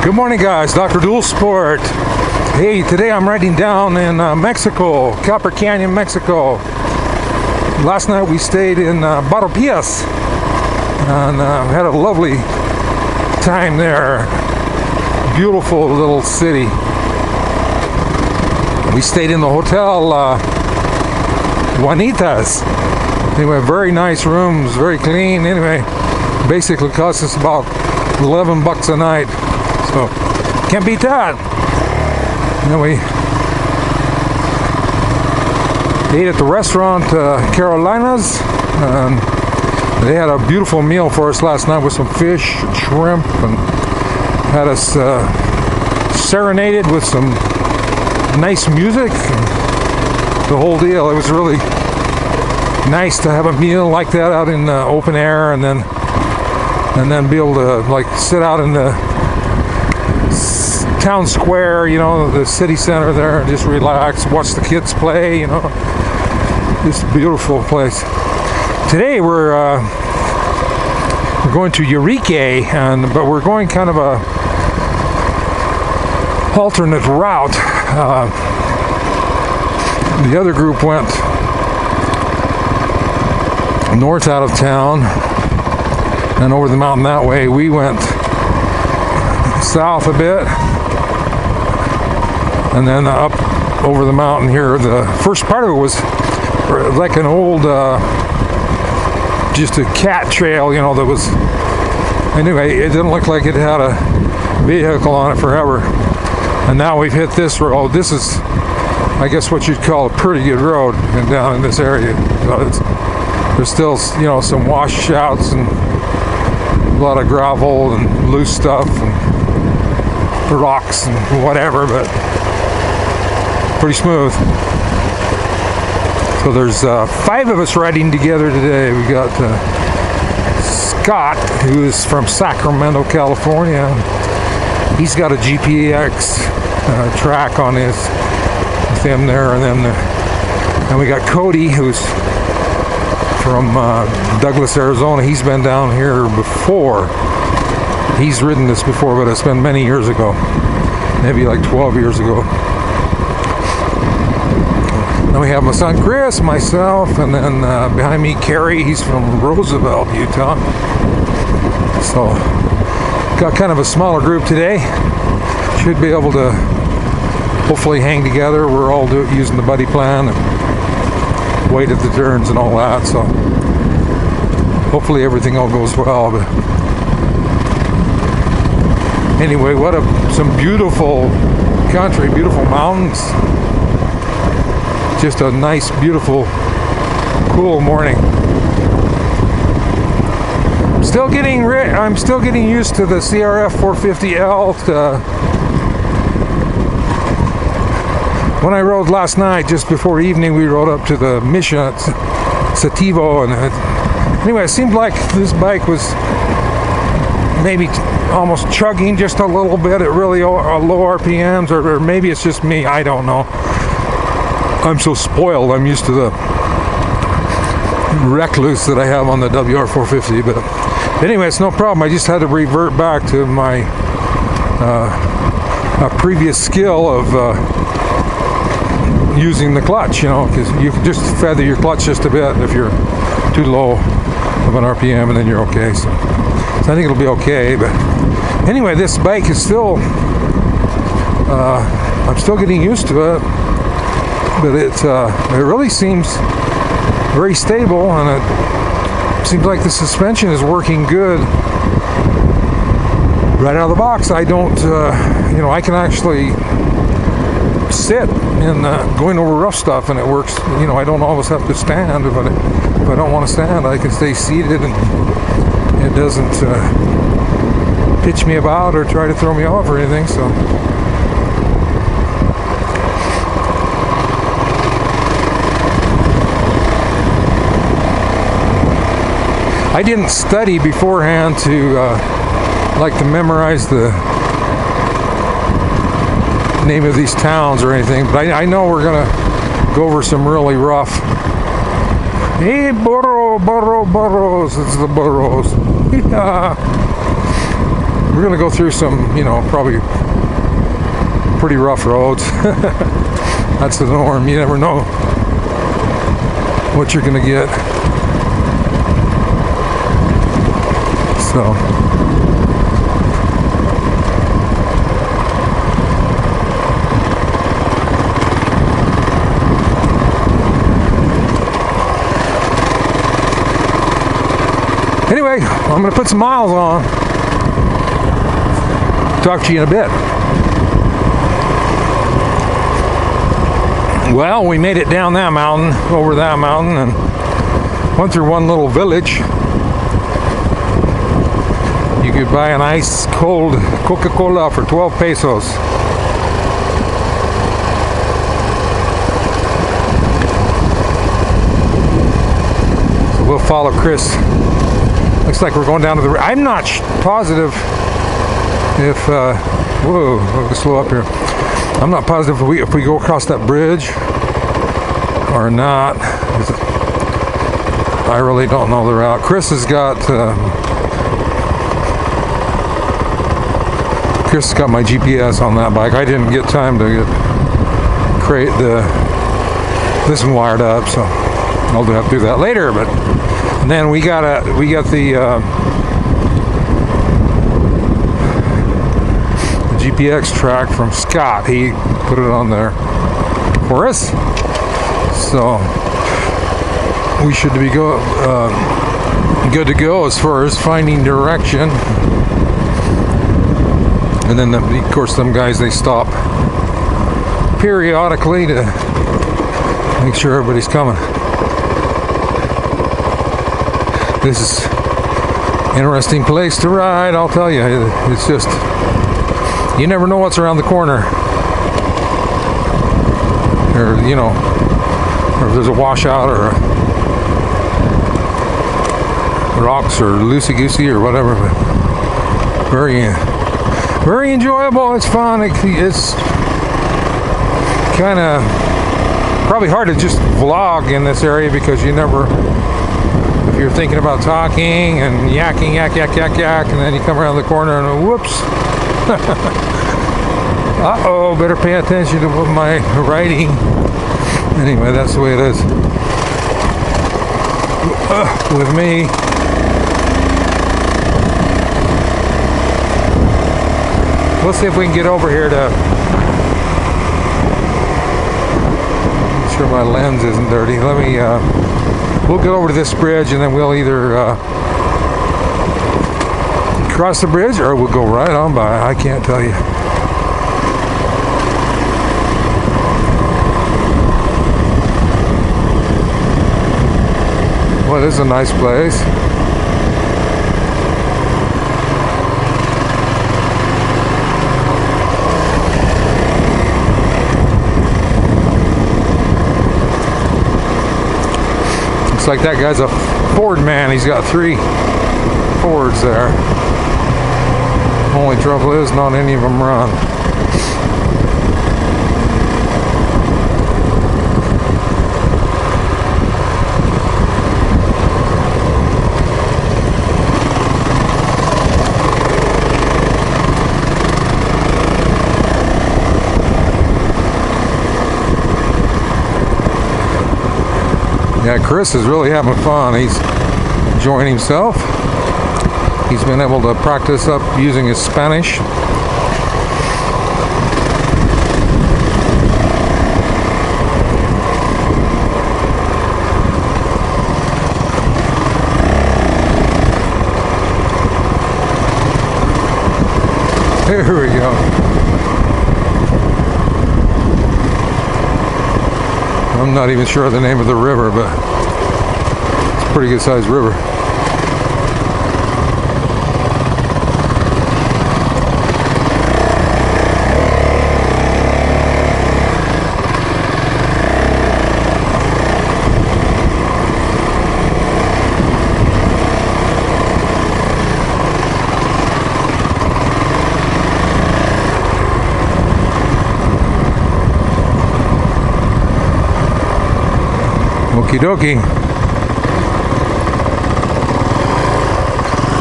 Good morning, guys. Dr. Dual Sport. Hey, today I'm riding down in Mexico, Copper Canyon, Mexico. Last night we stayed in Barropias and had a lovely time there. Beautiful little city. We stayed in the hotel Juanitas. Anyway, very nice rooms, very clean. Anyway, basically cost us about $11 a night. So, can't beat that. And then we ate at the restaurant Carolina's. And they had a beautiful meal for us last night with some fish, and shrimp, and had us serenaded with some nice music. The whole deal. It was really nice to have a meal like that out in the open air, and then be able to like sit out in the town square, you know, the city center there, and just relax, watch the kids play, you know. Just a beautiful place. Today we're going to Urique, but we're going kind of a alternate route. The other group went north out of town and over the mountain that way. We went south a bit and then up over the mountain here. The first part of it was like an old just a cat trail, you know, that was, anyway, it didn't look like it had a vehicle on it forever. And now we've hit this road. This is, I guess, what you'd call a pretty good road down in this area. So there's still, you know, some washouts and a lot of gravel and loose stuff and rocks and whatever, but pretty smooth. So there's 5 of us riding together today. We got Scott, who is from Sacramento, California. He's got a GPX track on his with him there, and then we got Cody, who's from Douglas, Arizona. He's been down here before. He's ridden this before, but it's been many years ago, maybe like 12 years ago. Then we have my son Chris, myself, and then behind me Kerry. He's from Roosevelt, Utah. So got kind of a smaller group today. Should be able to hopefully hang together. We're all using the buddy plan and wait at the turns and all that. So hopefully everything all goes well. But anyway, some beautiful country, beautiful mountains. Just a nice, beautiful, cool morning. I'm still getting used to the CRF450L. When I rode last night, just before evening, we rode up to the mission at Sativo, and anyway, it seemed like this bike was maybe almost chugging just a little bit at really low RPMs, or maybe it's just me, I don't know. I'm so spoiled. I'm used to the recluse that I have on the WR450, but anyway, it's no problem. I just had to revert back to my previous skill of using the clutch, you know, because you can just feather your clutch just a bit if you're too low of an RPM, and then you're okay. So I think it'll be okay. But anyway, this bike is still, I'm still getting used to it. But it really seems very stable, and it seems like the suspension is working good right out of the box. I don't, you know, I can actually sit in going over rough stuff, and it works. You know, I don't always have to stand. If I don't want to stand, I can stay seated, and it doesn't pitch me about or try to throw me off or anything. So. I didn't study beforehand to to memorize the name of these towns or anything, but I know we're gonna go over some really rough. Hey, burros, it's the burros. Yeah. we're gonna go through some, you know, probably pretty rough roads. That's the norm. You never know what you're gonna get. So anyway, I'm gonna put some miles on. Talk to you in a bit. Well, we made it down that mountain, over that mountain, and went through one little village. You could buy an ice cold Coca-Cola for 12 pesos. So we'll follow Chris. Looks like we're going down to the... I'm not positive if... whoa, we'll slow up here. I'm not positive if we go across that bridge or not. I really don't know the route. Chris has got my GPS on that bike. I didn't get time to create this one wired up, so I'll have to do that later. But and then we got the GPX track from Scott. He put it on there for us, so we should be good to go as far as finding direction. And then of course them guys, they stop periodically to make sure everybody's coming. This is an interesting place to ride, I'll tell you. It's just, you never know what's around the corner. Or, you know, or if there's a washout or rocks or loosey-goosey or whatever. But very enjoyable. It's fun. It's kind of probably hard to just vlog in this area because you never, if you're thinking about talking and yakking, yak, and then you come around the corner and whoops. Uh-oh, better pay attention to what my writing. Anyway, that's the way it is with me. Let's see if we can get over here to make sure my lens isn't dirty. Let me we'll get over to this bridge and then we'll either cross the bridge or we'll go right on by. I can't tell you. Well, this is a nice place. Looks like that guy's a Ford man. He's got 3 Fords there. Only trouble is not any of them run. Yeah, Chris is really having fun. He's enjoying himself. He's been able to practice up using his Spanish. Here we go. I'm not even sure of the name of the river, but it's a pretty good sized river. Okie dokie.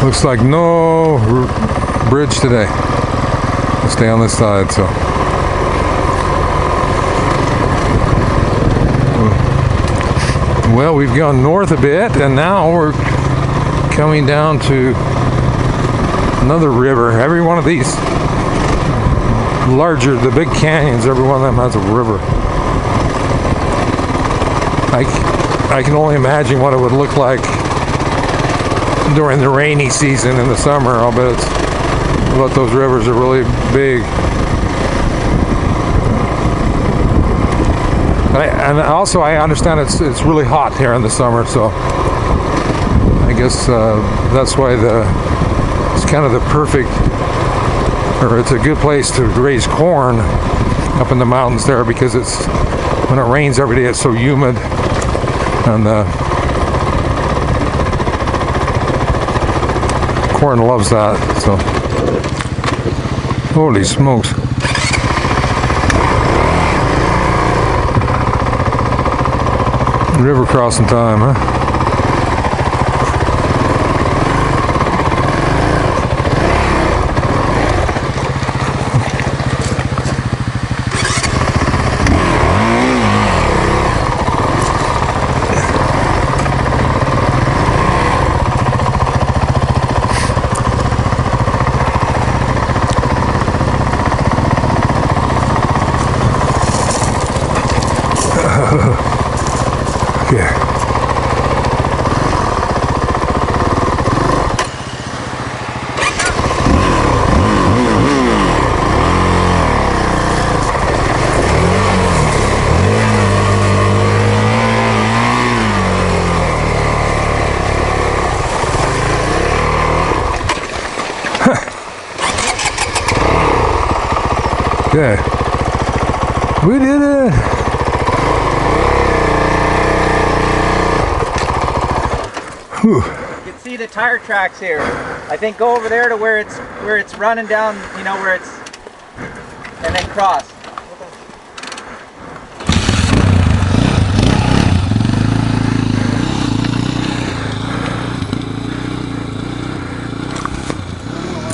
Looks like no bridge today. We'll stay on this side, so. Well, we've gone north a bit, and now we're coming down to another river. Every one of these larger, the big canyons, every one of them has a river. I can only imagine what it would look like during the rainy season in the summer. I'll bet those rivers are really big. And also, I understand it's really hot here in the summer, so I guess that's why it's kind of the perfect, or it's a good place to raise corn up in the mountains there, because it's, when it rains every day, it's so humid, and corn loves that. So, holy smokes. River crossing time, huh? Yeah. Okay. We did it. Whew. You can see the tire tracks here. I think go over there to where it's running down, you know, where it's, and then cross.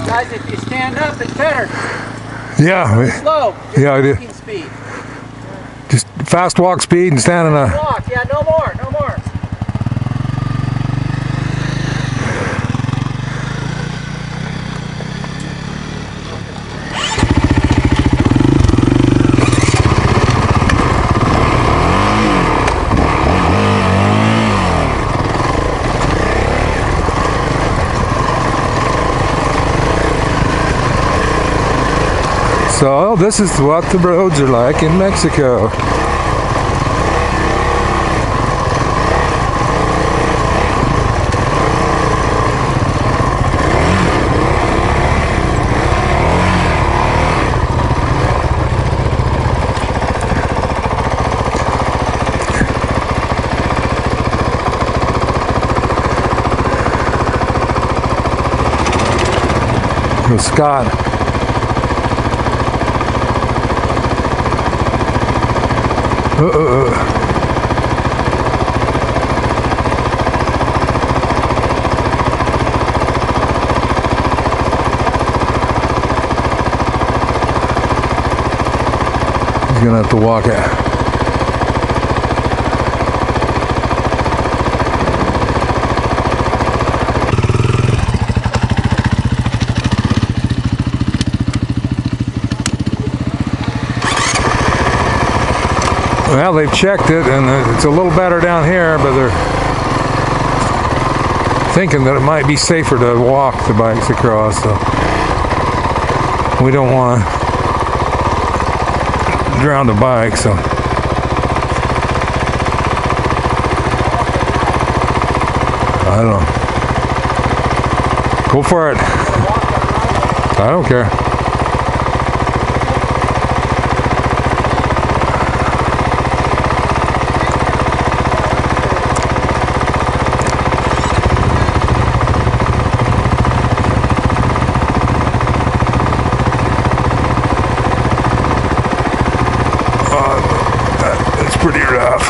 Guys, if you stand up, it's better. Yeah. Slow. Yeah, I do. Speed. Just fast walk speed and standing up. Walk. Yeah, no more. No more. So this is what the roads are like in Mexico. Scott. He's gonna have to walk it. Well, they've checked it, and it's a little better down here, but they're thinking that it might be safer to walk the bikes across, so we don't want to drown the bike, so I don't know. Go for it. I don't care. Pretty rough.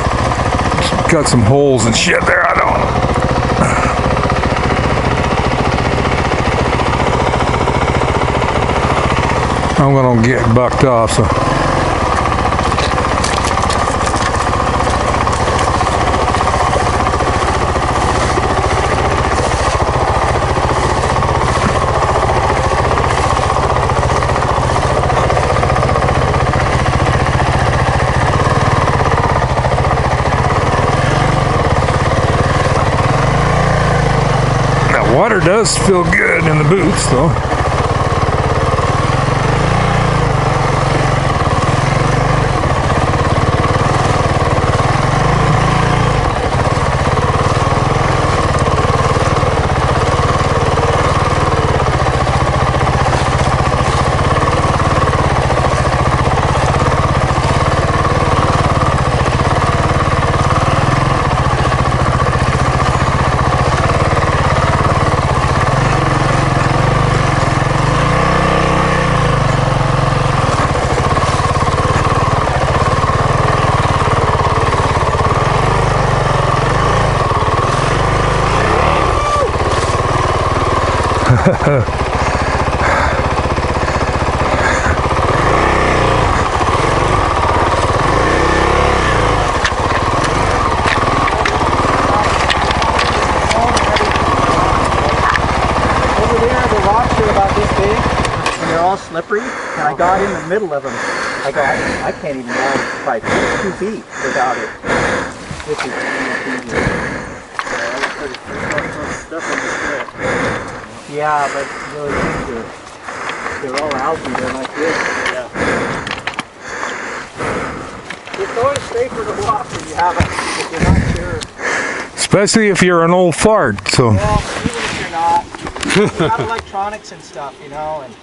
Got some holes and shit there. I don't. I'm gonna get bucked off, so. That water does feel good in the boots, though. Slippery, and I got in the middle of them. I can't even ride probably 2 feet without it. This is yeah, but those things they're all algae, they're like this. Yeah. It's always safer to walk when you have it, if you're not sure. Especially if you're an old fart, so. Well, even if you're not. You got electronics and stuff, you know, and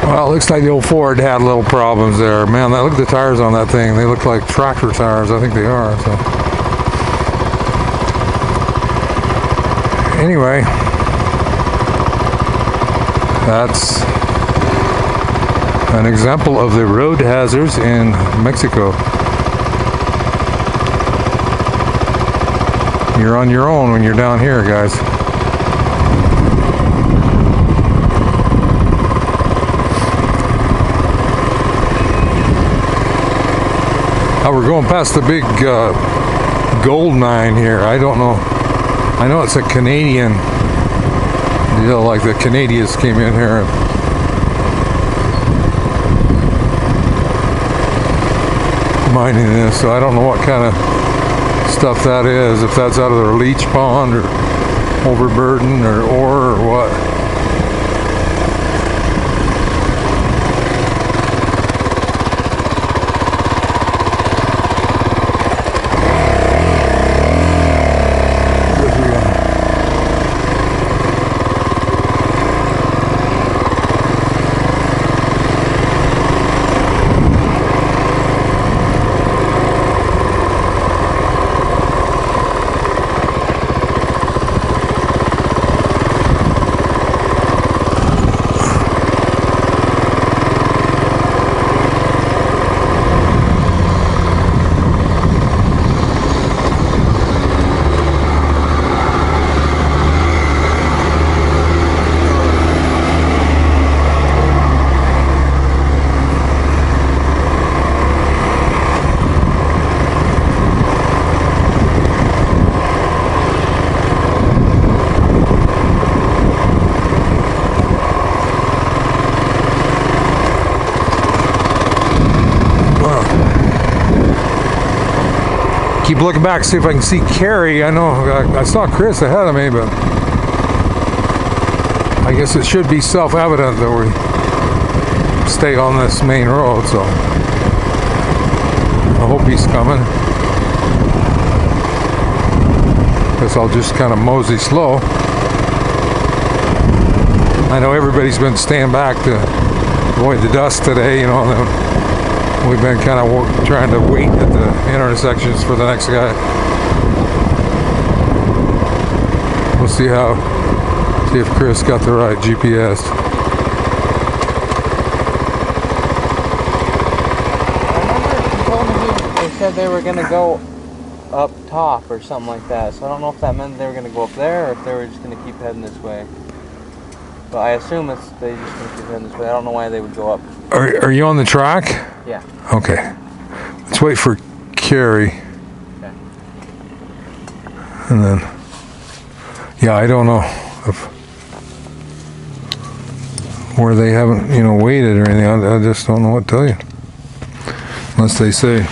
well, it looks like the old Ford had little problems there. Man, look at the tires on that thing. They look like tractor tires. I think they are. So. Anyway, that's an example of the road hazards in Mexico. You're on your own when you're down here, guys. Oh, we're going past the big gold mine here. I don't know. I know it's a Canadian deal, like the Canadians came in here and mining this, so I don't know what kind of stuff that is, if that's out of their leach pond or overburden or ore or what. Keep looking back, see if I can see Carrie. I know I saw Chris ahead of me, but I guess it should be self-evident that we stay on this main road, so I hope he's coming. Guess I'll just kind of mosey slow. I know everybody's been staying back to avoid the dust today, you know. We've been kind of trying to wait at the intersections for the next guy. We'll see if Chris got the right GPS. said they were gonna go up top or something like that. So I don't know if that meant they were gonna go up there or if they were just gonna keep heading this way. But I assume they just gonna keep heading this way. I don't know why they would go up. Are you on the track? Yeah. Okay. Let's wait for Carrie. Okay. And then, yeah, I don't know if where they haven't, waited or anything. I just don't know what to tell you. Unless they say,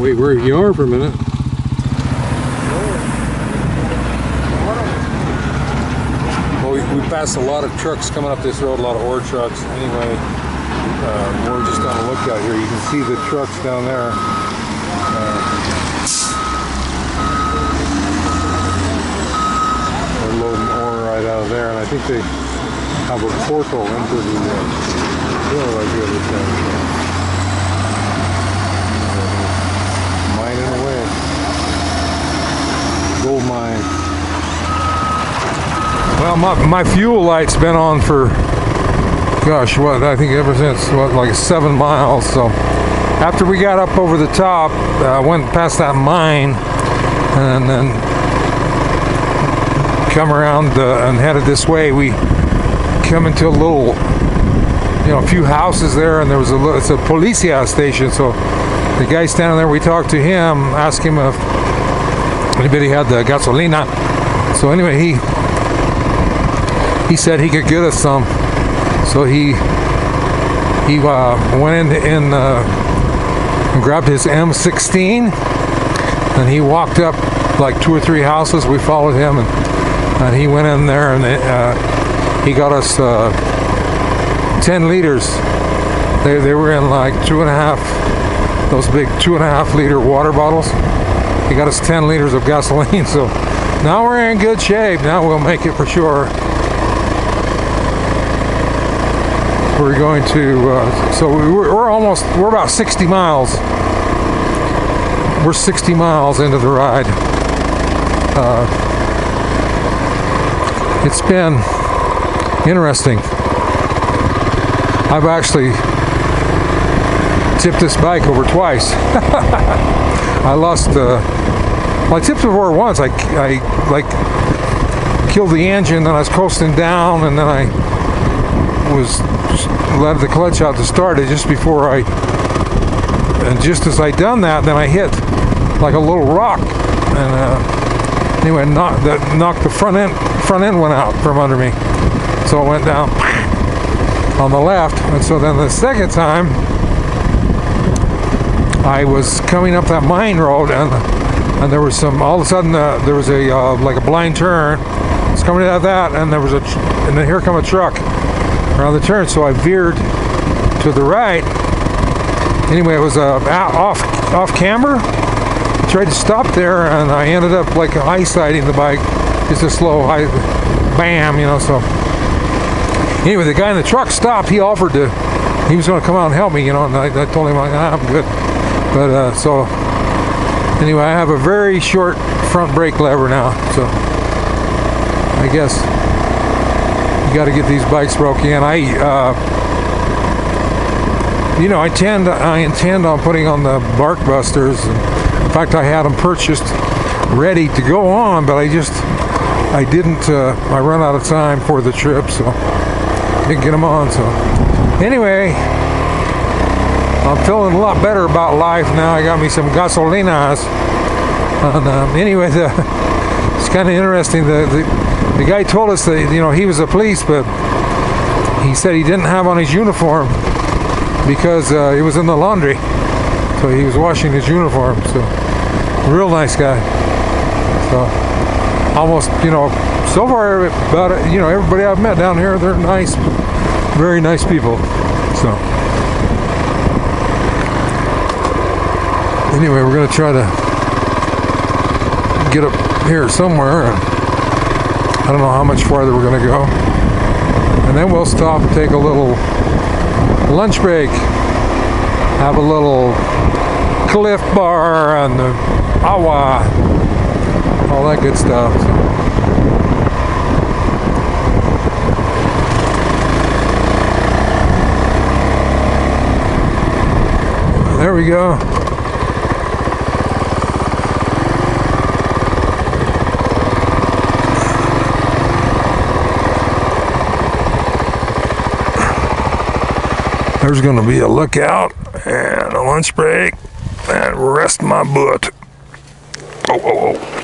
wait where you are for a minute. Well, we passed a lot of trucks coming up this road, a lot of ore trucks. Anyway, we're just on a lookout here. You can see the trucks down there. They're loading ore right out of there, and I think they have a portal into the hill right here. Mining away. Gold mine. Well, my fuel light's been on for, gosh, what, I think ever since, like 7 miles. So after we got up over the top, went past that mine, and then come around and headed this way, we come into a little, a few houses there, and there was it's a policia station. So the guy standing there, we talked to him, asked him if anybody had the gasolina. So anyway, he said he could get us some. So he went in and grabbed his M16, and he walked up like 2 or 3 houses. We followed him, and he went in there, and he got us 10 liters. They were in like 2.5, those big 2.5 liter water bottles. He got us 10 liters of gasoline. So now we're in good shape. Now we'll make it for sure. We're going to, so we're about 60 miles. We're 60 miles into the ride. It's been interesting. I've actually tipped this bike over twice. I lost, well, I tipped it over once. I like killed the engine, then I was coasting down, and then I was let the clutch out to start it just before and just as I done that, then I hit like a little rock, and anyway, knocked the front end went out from under me, so it went down on the left. And so then the second time I was coming up that mine road, and there was some, all of a sudden there was a like a blind turn. It's coming out of that, and there was and then here come a truck around the turn, so I veered to the right. Anyway, it was off camber. Tried to stop there, and I ended up like high-siding the bike, just a slow high, bam, so. Anyway, the guy in the truck stopped. He offered to, he was going to come out and help me, and I told him, I'm good. But so anyway, I have a very short front brake lever now, so I guess you got to get these bikes broke in. I intend on putting on the bark busters. In fact, I had them purchased ready to go on, but I didn't. I run out of time for the trip, so I didn't get them on. So anyway, I'm feeling a lot better about life now. I got me some gasolinas. And anyway, it's kind of interesting. The guy told us that he was a police, but he said he didn't have on his uniform because it was in the laundry, so he was washing his uniform. So real nice guy. So almost, so far about it, everybody I've met down here, they're nice, very nice people. So anyway, we're gonna try to get up here somewhere, and I don't know how much farther we're gonna go, and then we'll stop and take a little lunch break, have a little Cliff Bar and the awa, all that good stuff. we go. There's going to be a lookout and a lunch break and rest my butt. Oh, oh, oh.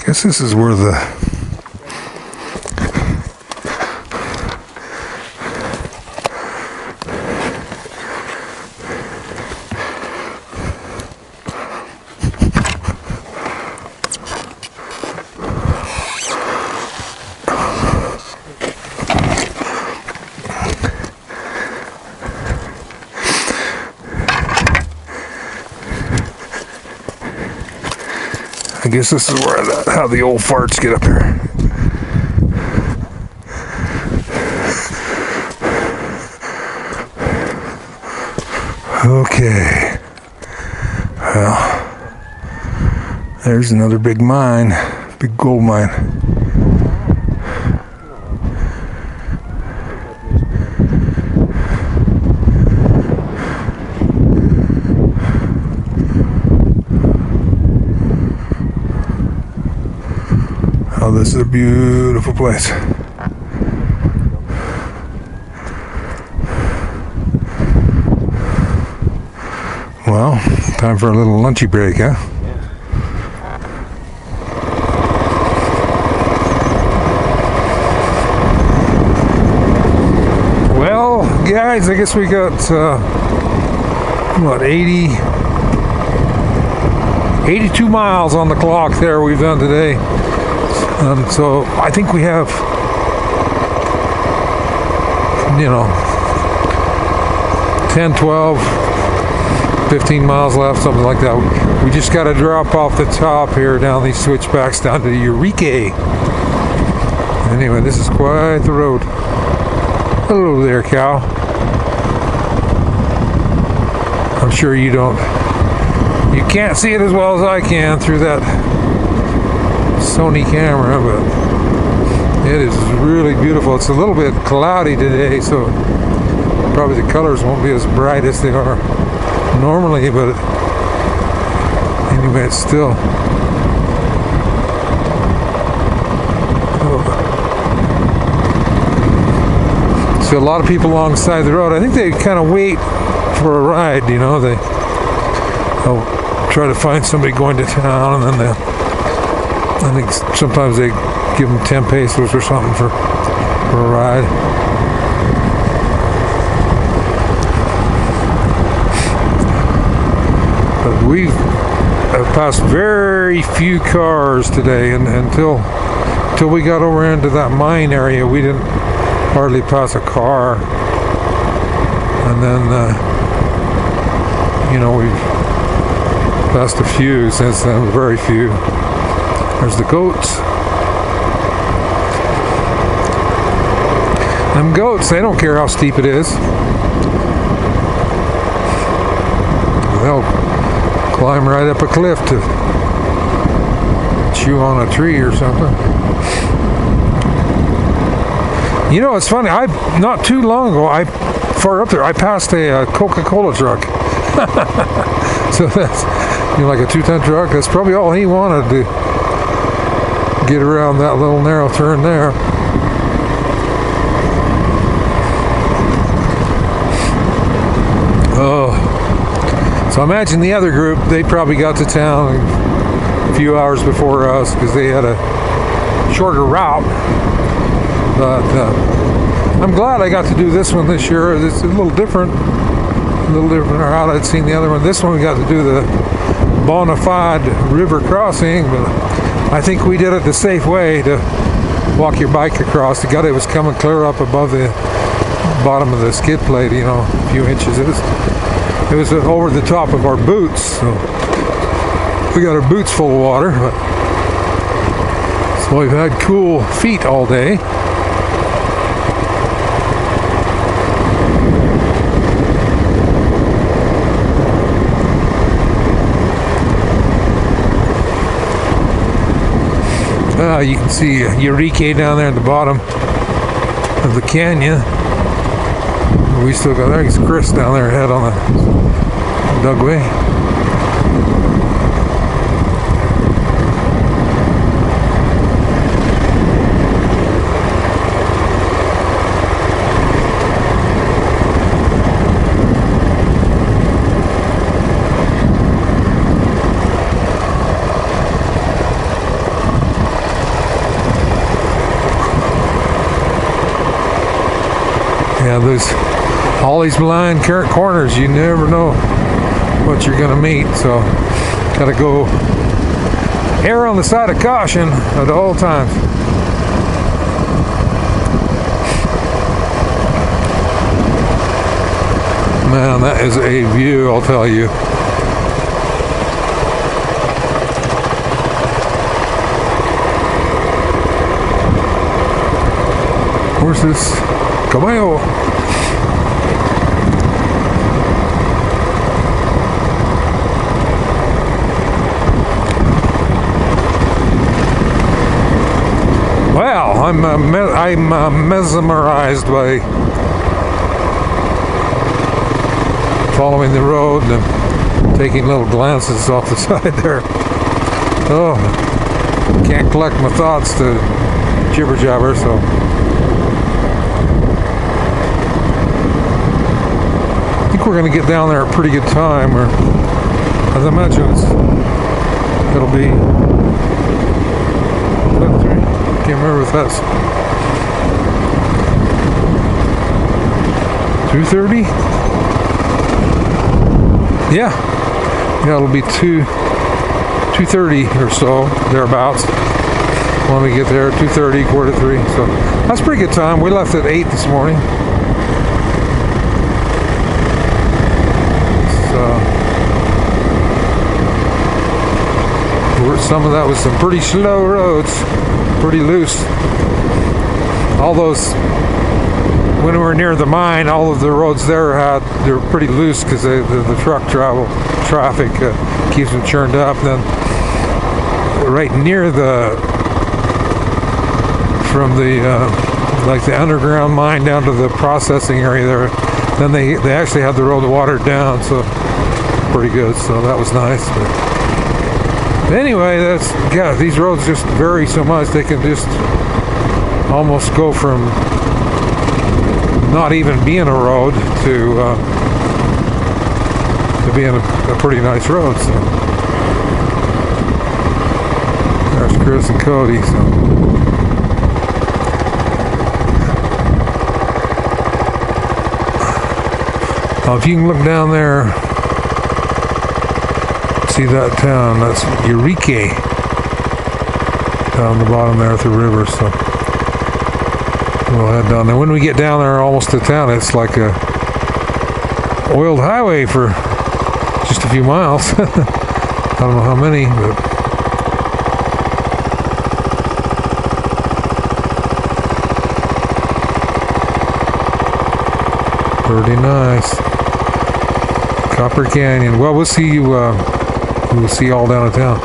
Guess this is where the I guess this is where how the old farts get up here. Okay. Well, there's another big mine, big gold mine. Oh, this is a beautiful place. Well, time for a little lunchy break, huh? Well, guys, I guess we got, what, 82 miles on the clock there we've done today. So I think we have, 10, 12, 15 miles left, something like that. We just got to drop off the top here down these switchbacks down to Urique. Anyway, this is quite the road. Hello there, cow. I'm sure you can't see it as well as I can through that Sony camera, but it is really beautiful. It's a little bit cloudy today, so probably the colors won't be as bright as they are normally, but anyway, it's still so a lot of people alongside the road. I think they kind of wait for a ride, they'll try to find somebody going to town, and then I think sometimes they give them 10 pesos or something for a ride. But we have passed very few cars today, and until we got over into that mine area, we didn't hardly pass a car. And then, we've passed a few since then, very few. There's the goats. Them goats, they don't care how steep it is. They'll climb right up a cliff to chew on a tree or something. You know, it's funny. Not too long ago, far up there, I passed a Coca-Cola truck. So that's, you know, like a 2-ton truck. That's probably all he wanted to get around that little narrow turn there. Oh, so imagine the other group. They probably got to town a few hours before us because they had a shorter route. But I'm glad I got to do this one this year. It's a little different route. I'd seen the other one. This one we got to do the bona fide river crossing, but I think we did it the safe way to walk your bike across. The guy was coming clear up above the bottom of the skid plate, you know, a few inches. It was over the top of our boots, so we got our boots full of water. But so we've had cool feet all day. You can see Urique down there at the bottom of the canyon. We still got, there's Chris down there ahead on the Dugway. Yeah, there's all these blind corners. You never know what you're going to meet, so got to go err on the side of caution at all times. Man, that is a view, I'll tell you. Where's this? Caballo. Wow, I'm mesmerized by following the road and taking little glances off the side there. Oh, can't collect my thoughts to jibber jabber, so. I think we're going to get down there at a pretty good time, or as I imagine it'll be, can't remember if that's 2:30. Yeah, it'll be 2:30 or so, thereabouts. When we get there, 2:30, 2:45. So that's a pretty good time. We left at 8 this morning. Some of that was some pretty slow roads, pretty loose. All those, when we were near the mine, all of the roads there they're pretty loose because the truck traffic keeps them churned up. Then right near from the like the underground mine down to the processing area there, then they actually had the road watered down, so pretty good. So that was nice. But anyway, these roads just vary so much. They can just almost go from not even being a road to being a pretty nice road. So there's Chris and Cody. So if you can look down there, see that town, that's Urique down the bottom there at the river. So we'll head down there. When we get down there almost to town, it's like a oiled highway for just a few miles. I don't know how many, but pretty nice. Copper Canyon. Well, we'll see you we'll see you all down in town.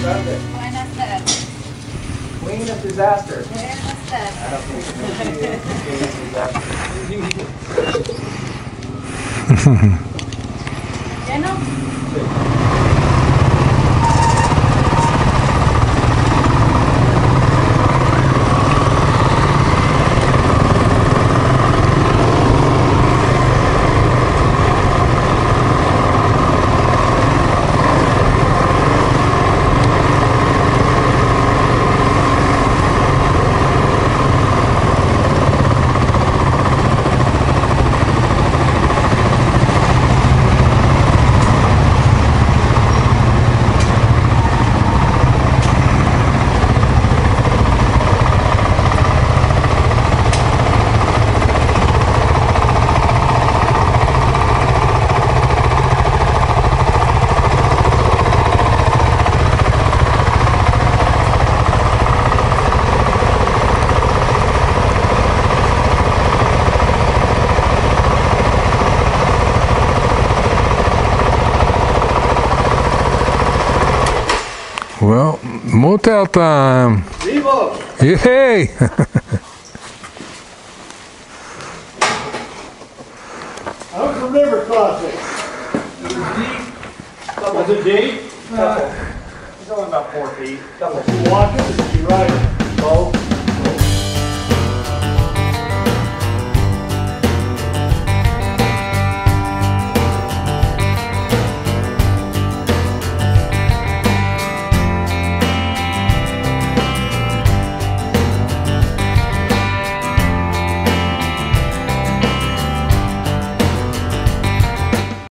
tardes. Buenas tardes. Queen of disaster. Buenas tardes. I don't think ¿Lleno? Well, motel time. Vivo! Yay! How was the river crossing? It was deep. Was it deep? It's only about 4 feet. Did you walk it or did you ride it? Both.